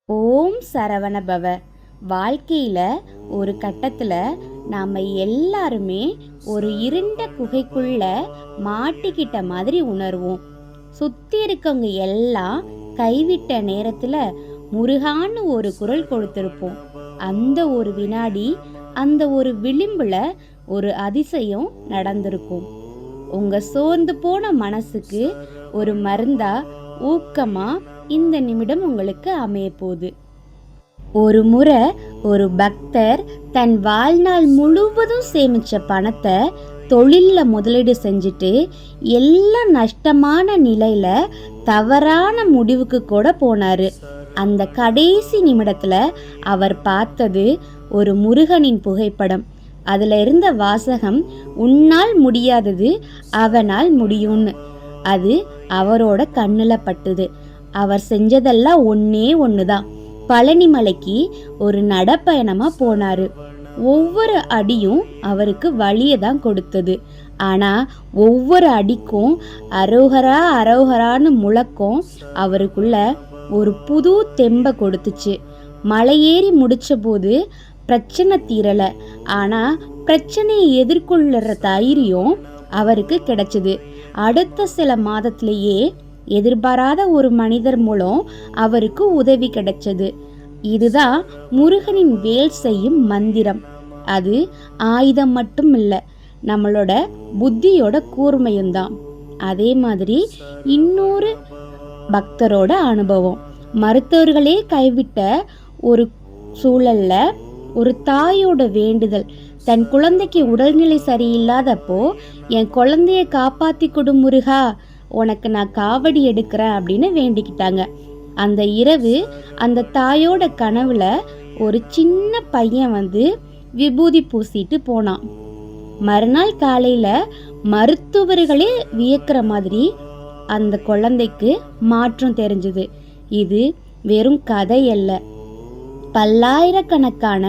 ஓம் சரவணபவ. வாழ்க்கையில் ஒரு கட்டத்தில் நாம் எல்லாருமே ஒரு இருண்ட குகைக்குள்ள மாட்டிக்கிட்ட மாதிரி உணர்வோம். சுற்றி இருக்கவங்க எல்லாம் கைவிட்ட நேரத்தில் முருகான்னு ஒரு குரல் கொடுத்திருப்போம். அந்த ஒரு வினாடி, அந்த ஒரு விளிம்புல ஒரு அதிசயம் நடந்திருக்கும். உங்கள் சோர்ந்து போன மனசுக்கு ஒரு மருந்தா, ஊக்கமா இந்த நிமிடம் உங்களுக்கு அமைய போகுது. ஒரு முறை ஒரு பக்தர் தன் வாழ்நாள் முழுவதும் சேமிச்ச பணத்தை தொழிலில் முதலீடு செஞ்சுட்டு எல்லாம் நஷ்டமான நிலையில தவறான முடிவுக்கு கூட போனாரு. அந்த கடைசி நிமிடத்துல அவர் பார்த்தது ஒரு முருகனின் புகைப்படம். அதுல இருந்த வாசகம், உன்னால் முடியாதது அவனால் முடியும்னு. அது அவரோட கண்ணுல பட்டுது. அவர் செஞ்சதெல்லாம் ஒன்று தான். பழனி மலைக்கு ஒரு நடப்பயணமா போனாரு. ஒவ்வொரு அடியும் அவருக்கு வலியை தான் கொடுத்தது. ஆனா ஒவ்வொரு அடிக்கும் அரோகரா அரோகரான்னு முழக்கம் அவருக்குள்ள ஒரு புது தெம்பை கொடுத்துச்சு. மலையேறி முடிச்ச போது பிரச்சனை தீரலை, ஆனா பிரச்சனையை எதிர்கொள்ளுற தைரியம் அவருக்கு கிடைச்சது. அடுத்த சில மாதத்திலேயே எதிர்பாராத ஒரு மனிதர் மூலம் அவருக்கு உதவி கிடைச்சது. இதுதான் முருகனின் வேல் செய்யும் மந்திரம். அது ஆயுதம் மட்டும் இல்லை, நம்மளோட புத்தியோட கூர்மையும் தான். அதே மாதிரி இன்னொரு பக்தரோட அனுபவம். மருத்துவர்களே கைவிட்ட ஒரு சூழல்ல ஒரு தாயோட வேண்டுதல், தன் குழந்தைக்கு உடல்நிலை சரியில்லாதப்போ என் குழந்தைய காப்பாத்தி கொடு முருகா, உனக்கு நான் காவடி எடுக்கிறேன் அப்படின்னு வேண்டிக்கிட்டாங்க. அந்த இரவு அந்த தாயோட கனவுல ஒரு சின்ன பையன் வந்து விபூதி பூசிட்டு போனான். மறுநாள் காலையில மருத்துவர்களே வியக்கிற மாதிரி அந்த குழந்தைக்கு மாற்றம் தெரிஞ்சது. இது வெறும் கதை அல்ல, பல்லாயிரக்கணக்கான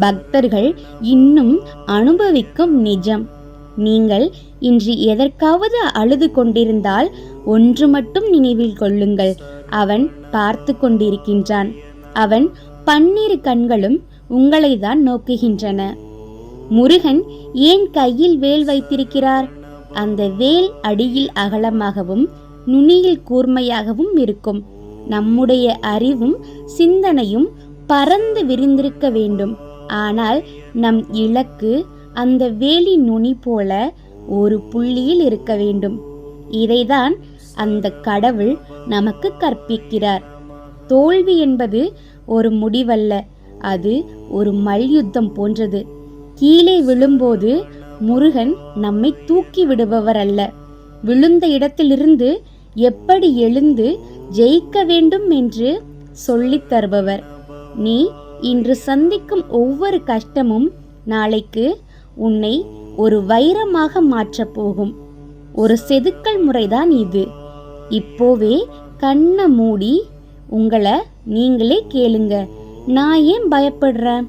பக்தர்கள் இன்னும் அனுபவிக்கும் நிஜம். நீங்கள் இன்று எதற்காவது அழுது கொண்டிருந்தால் ஒன்று மட்டும் நினைவில் கொள்ளுங்கள், அவன் பார்த்து கொண்டிருக்கின்றான். அவன் 12 கண்களும் உங்களை தான் நோக்குகின்றன. முருகன் ஏன் கையில் வேல் வைத்திருக்கிறார்? அந்த வேல் அடியில் அகலமாகவும் நுனியில் கூர்மையாகவும் இருக்கும். நம்முடைய அறிவும் சிந்தனையும் பறந்து விரிந்திருக்க வேண்டும். ஆனால் நம் இலக்கு அந்த வேலின் நுனி போல ஒரு புள்ளியில் இருக்க வேண்டும். இதைதான் அந்த கடவுள் நமக்கு கற்பிக்கிறார். தோல்வி என்பது ஒரு முடிவல்ல, அது ஒரு மல்யுத்தம் போன்றது. கீழே விழும்போது முருகன் நம்மை தூக்கி விடுபவர் அல்ல, விழுந்த இடத்திலிருந்து எப்படி எழுந்து ஜெயிக்க வேண்டும் என்று சொல்லித் தருபவர். நீ இன்று சந்திக்கும் ஒவ்வொரு கஷ்டமும் நாளைக்கு உன்னை ஒரு வைரமாக மாற்றப் போகும். ஒரு செதுக்கல் முறைதான் இது. இப்போவே கண்ணை மூடி உங்களை நீங்களே கேளுங்க, நான் ஏன் பயப்படுறேன்?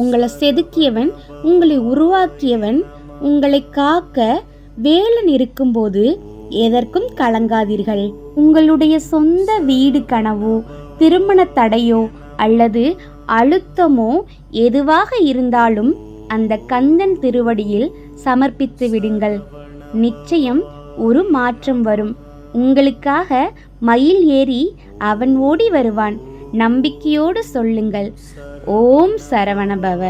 உங்களை செதுக்கியவன், உங்களை உருவாக்கியவன், உங்களை காக்க வேலன் இருக்கும்போது எதற்கும் கலங்காதீர்கள். உங்களுடைய சொந்த வீடு கனவோ, திருமண தடையோ அல்லது அழுத்தமோ எதுவாக இருந்தாலும் அந்த கந்தன் திருவடியில் சமர்ப்பித்து விடுங்கள். நிச்சயம் ஒரு மாற்றம் வரும். உங்களுக்காக மயில் ஏறி அவன் ஓடி வருவான். நம்பிக்கையோடு சொல்லுங்கள், ஓம் சரவணபவ.